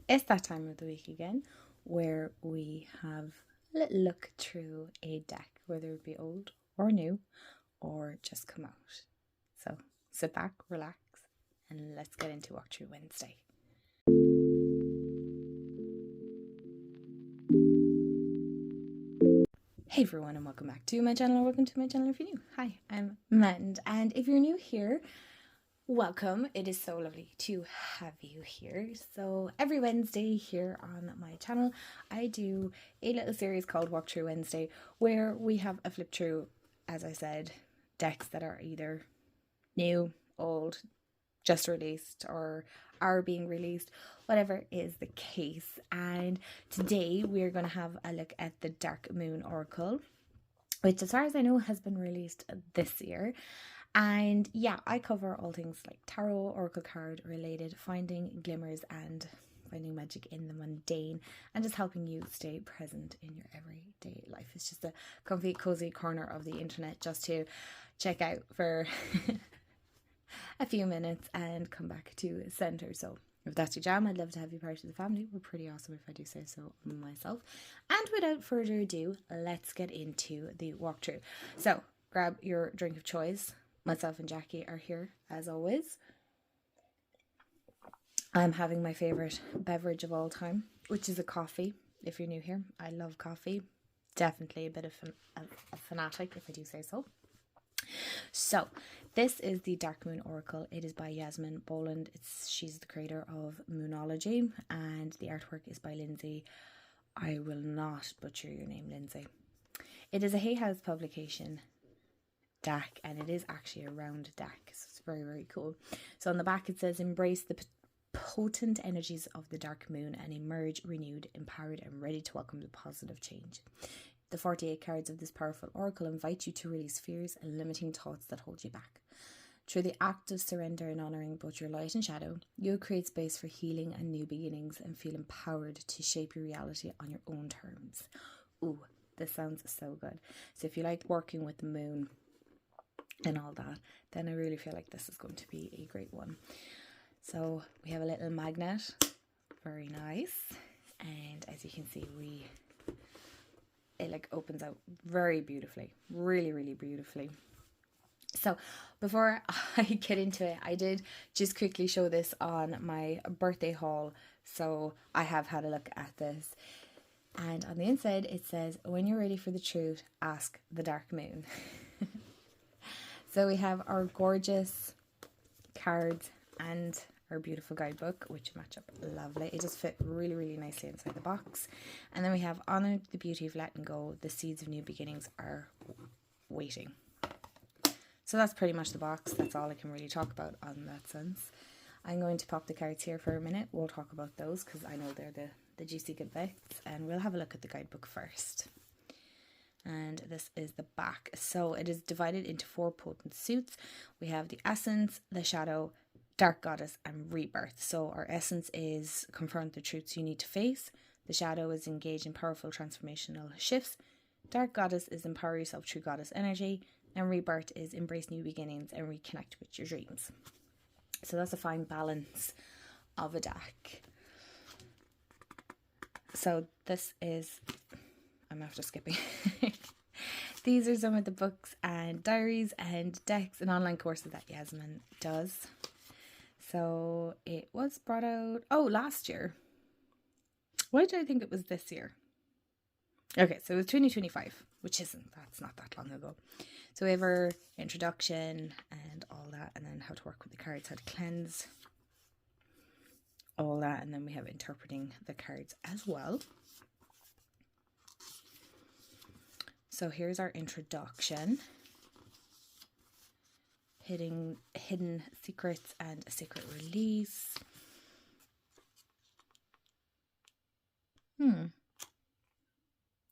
It's that time of the week again where we have a little look through a deck, whether it be old or new or just come out. So sit back, relax, and let's get into Walkthrough Wednesday. Hey everyone, and welcome back to my channel, or welcome to my channel if you're new. Hi, I'm Mand, and if you're new here, welcome. It is so lovely to have you here. So every Wednesday here on my channel, I do a little series called Walkthrough Wednesday, where we have a flip through, as I said, decks that are either new, old, just released, or are being released, whatever is the case. And today we're going to have a look at the Dark Moon Oracle, which as far as I know has been released this year. And yeah, I cover all things like tarot, oracle card related, finding glimmers and finding magic in the mundane, and just helping you stay present in your everyday life. It's just a comfy, cozy corner of the internet just to check out for a few minutes and come back to center. So if that's your jam, I'd love to have you part of the family. We're pretty awesome, if I do say so myself. And without further ado, let's get into the walkthrough. So grab your drink of choice. Myself and Jackie are here as always. I'm having my favorite beverage of all time, which is a coffee. If you're new here, I love coffee. Definitely a bit of a fanatic, if I do say so. So this is the Dark Moon Oracle. It is by Yasmin Boland. She's the creator of Moonology, and the artwork is by Lindsay. I will not butcher your name, Lindsay. It is a Hay House publication deck, and it is actually a round deck, so it's very, very cool. So on the back it says, embrace the potent energies of the dark moon and emerge renewed, empowered, and ready to welcome the positive change. The 48 cards of this powerful oracle invite you to release fears and limiting thoughts that hold you back. Through the act of surrender and honouring both your light and shadow, you'll create space for healing and new beginnings and feel empowered to shape your reality on your own terms. Ooh, this sounds so good. So if you like working with the moon and all that, then I really feel like this is going to be a great one. So we have a little magnet, very nice, and as you can see, it like opens out very beautifully, really beautifully. So before I get into it, I did just quickly show this on my birthday haul, so I have had a look at this. And on the inside it says, when you're ready for the truth, ask the dark moon. So we have our gorgeous cards and our beautiful guidebook, which match up lovely. It just fit really nicely inside the box. And then we have, honor the beauty of letting go. The seeds of new beginnings are waiting. So that's pretty much the box. That's all I can really talk about on that sense. I'm going to pop the cards here for a minute. We'll talk about those because I know they're the juicy good bits. And we'll have a look at the guidebook first. And this is the back. So it is divided into 4 potent suits. We have the Essence, the Shadow, Dark Goddess, and Rebirth. So our Essence is confront the truths you need to face. The Shadow is engage in powerful transformational shifts. Dark Goddess is empower yourself through Goddess energy. And Rebirth is embrace new beginnings and reconnect with your dreams. So that's a fine balance of a deck. So this is, I'm after skipping. These are some of the books and diaries and decks and online courses that Yasmin does. So it was brought out, last year. Why did I think it was this year? Okay, so it was 2025, that's not that long ago. So we have our introduction and all that, and then how to work with the cards, how to cleanse, all that, and then we have interpreting the cards as well. So here's our introduction. Hidden secrets and a secret release.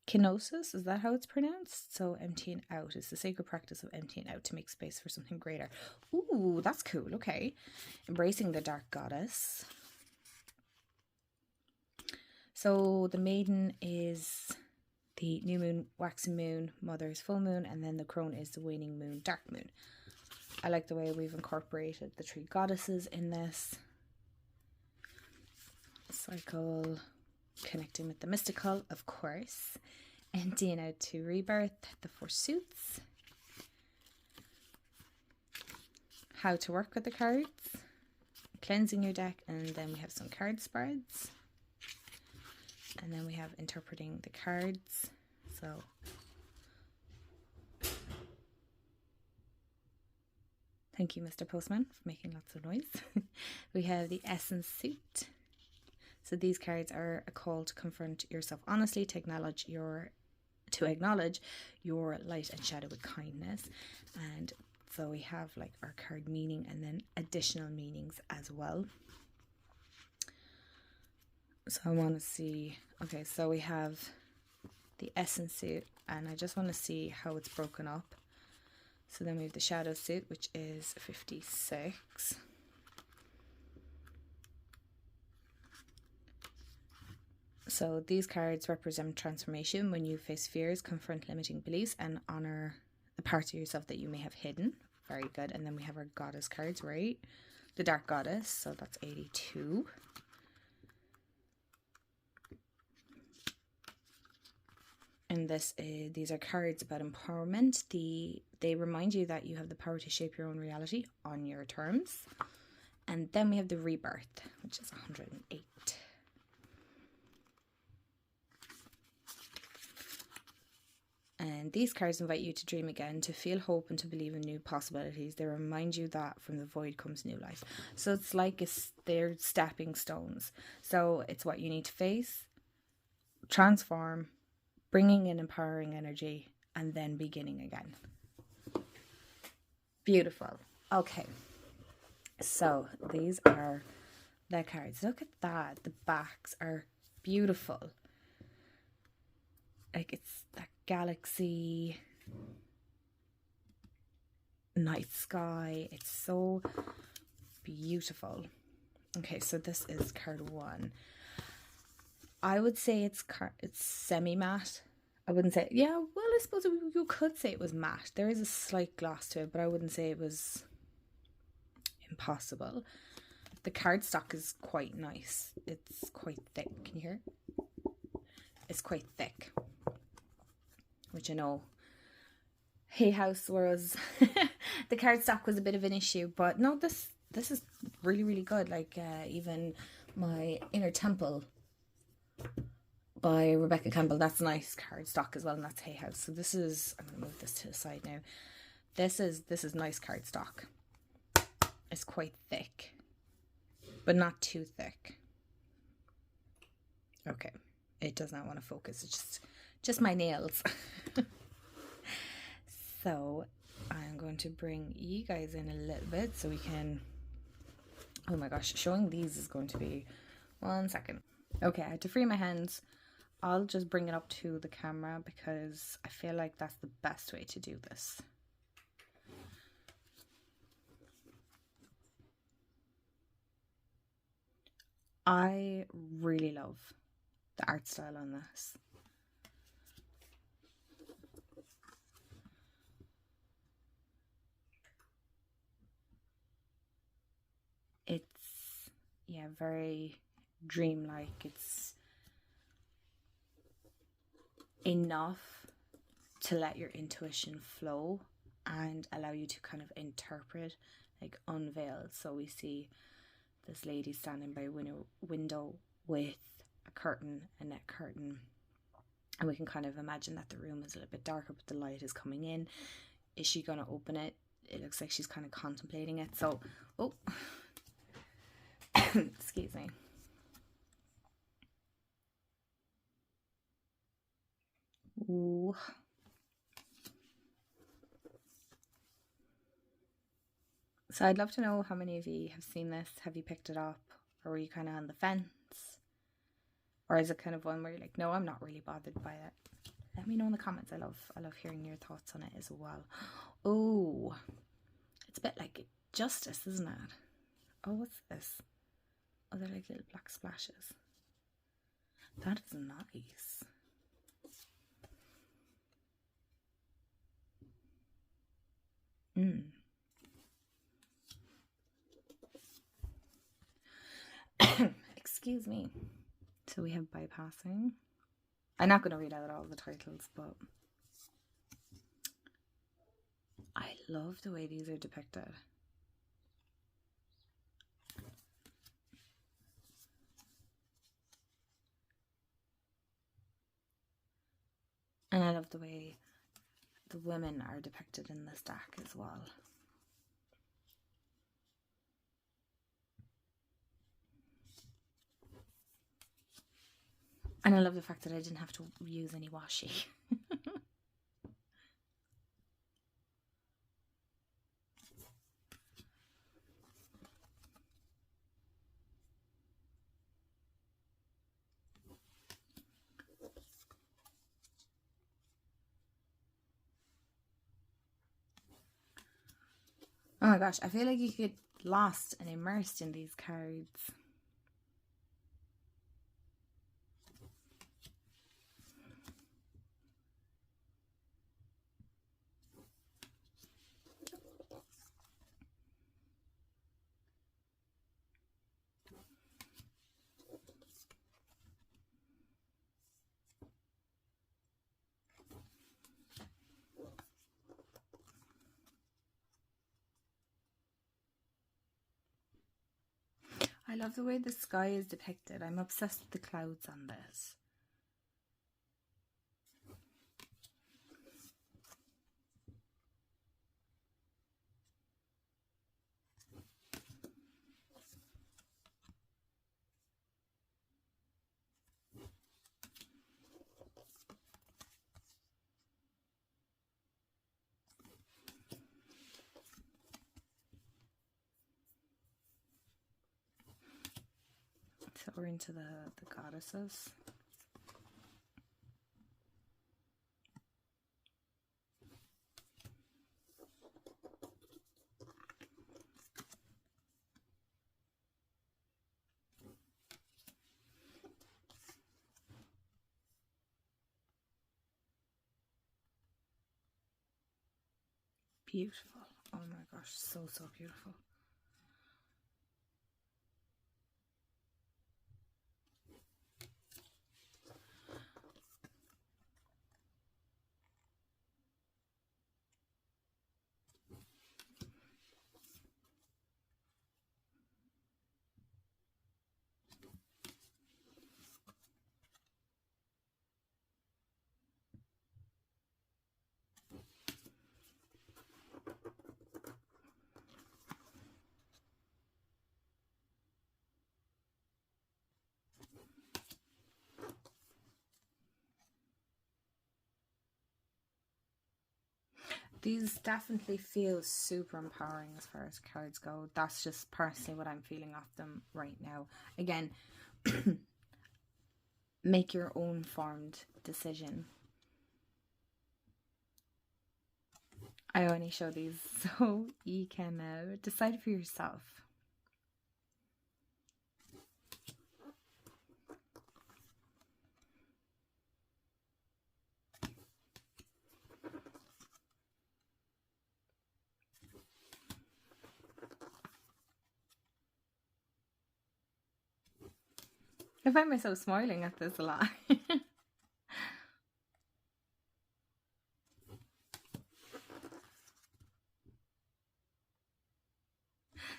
Kenosis, is that how it's pronounced? So emptying out is the sacred practice of emptying out to make space for something greater. Ooh, that's cool. Okay. Embracing the dark goddess. So the maiden is the new moon, waxing moon, mother's full moon, and then the crone is the waning moon, dark moon. I like the way we've incorporated the 3 goddesses in this. cycle, connecting with the mystical, of course, emptying out to rebirth, the four suits, how to work with the cards, cleansing your deck, and then we have some card spreads, and then we have interpreting the cards. So thank you, Mr. Postman, for making lots of noise. We have the Essence suit. So these cards are a call to confront yourself honestly, to acknowledge your light and shadow with kindness. And so we have like our card meaning and then additional meanings as well. So I want to see, okay, so we have the Essence suit, and I just want to see how it's broken up. So then we have the Shadow suit, which is 56. So these cards represent transformation. When you face fears, confront limiting beliefs, and honor the parts of yourself that you may have hidden. Very good. And then we have our Goddess cards, right? The Dark Goddess, so that's 82. And these are cards about empowerment. They remind you that you have the power to shape your own reality on your terms. And then we have the Rebirth, which is 108. And these cards invite you to dream again, to feel hope, and to believe in new possibilities. They remind you that from the void comes new life. So it's like they're stepping stones. So it's what you need to face, transform, bringing in empowering energy, and then beginning again. Beautiful. Okay. So these are the cards. Look at that. The backs are beautiful. Like it's that galaxy, night sky. It's so beautiful. Okay, so this is card 1. I would say it's semi-matte. I wouldn't say, yeah, well, I suppose you could say it was matte. There is a slight gloss to it, but I wouldn't say it was impossible. The cardstock is quite nice. It's quite thick. Can you hear it? It's quite thick, which I know Hay House was the cardstock was a bit of an issue, but no, this is really, really good. Like even my Inner Temple by Rebecca Campbell, that's nice cardstock as well, and that's Hay House. So this is, I'm gonna move this to the side now. This is nice cardstock. It's quite thick, but not too thick. Okay, it does not want to focus. It's just my nails. So I'm going to bring you guys in a little bit so we can, oh my gosh, showing these is going to be 1 second. Okay, I had to free my hands. I'll just bring it up to the camera because I feel like that's the best way to do this. I really love the art style on this. It's, yeah, very dreamlike. It's enough to let your intuition flow and allow you to kind of interpret, like unveil. So we see this lady standing by a window with a curtain, a net curtain, and we can kind of imagine that the room is a little bit darker, but the light is coming in. Is she going to open it? It looks like she's kind of contemplating it. So, oh, excuse me. Ooh. So I'd love to know how many of you have seen this. Have you picked it up? Or were you kind of on the fence? Or is it kind of one where you're like, no, I'm not really bothered by it? Let me know in the comments. I love hearing your thoughts on it as well. Oh, it's a bit like Justice, isn't it? Oh, what's this? Oh, they're like little black splashes. That is nice. Excuse me. So we have bypassing. I'm not going to read out all the titles, but I love the way these are depicted. And I love the way the women are depicted in this deck as well. And I love the fact that I didn't have to use any washi. Oh my gosh, I feel like you could get lost and immersed in these cards. I love the way the sky is depicted. I'm obsessed with the clouds on this. So we're into the goddesses. Beautiful. Oh my gosh, so beautiful. These definitely feel super empowering as far as cards go. That's just personally what I'm feeling off them right now. Again, make your own formed decision. I only show these so you can decide for yourself. I find myself smiling at this a lot.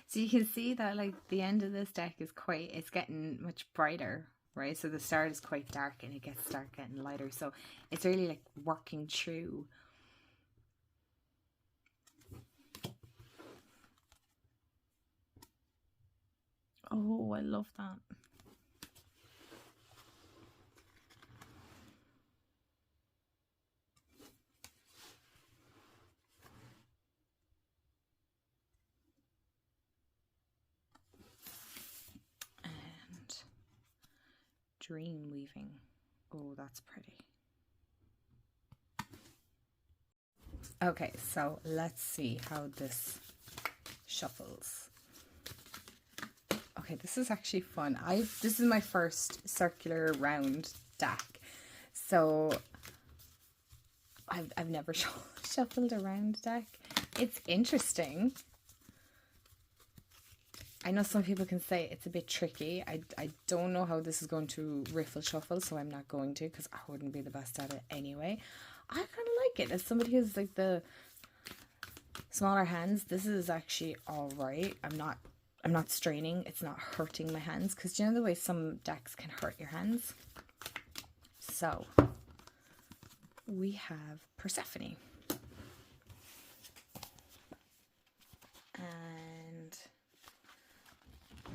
So you can see that like the end of this deck is it's getting much brighter, right? So the start is quite dark and it gets start getting lighter. So it's really like working through. Oh, I love that. Dream weaving. Oh, that's pretty. Okay, so let's see how this shuffles. Okay, this is actually fun. This is my first circular round deck, so I've never shuffled a round deck. It's interesting. I know some people can say it's a bit tricky. I don't know how this is going to riffle shuffle, so I'm not going to, because I wouldn't be the best at it anyway. I kind of like it. As somebody who's like the smaller hands, this is actually all right. I'm not straining. It's not hurting my hands, because you know the way some decks can hurt your hands. So we have Persephone. And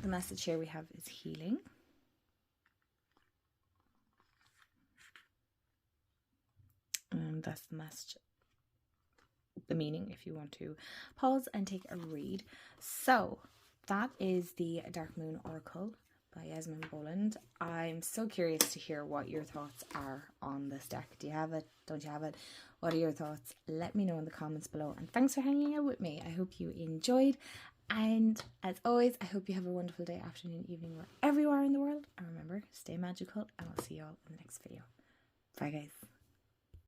the message here we have is healing. And that's the message, the meaning, if you want to pause and take a read. So that is the Dark Moon Oracle by Yasmin Boland. I'm so curious to hear what your thoughts are on this deck. Do you have it? Don't you have it? What are your thoughts? Let me know in the comments below. And thanks for hanging out with me. I hope you enjoyed. And as always, I hope you have a wonderful day, afternoon, evening, wherever you are in the world. And remember, stay magical, and I'll see you all in the next video. Bye, guys.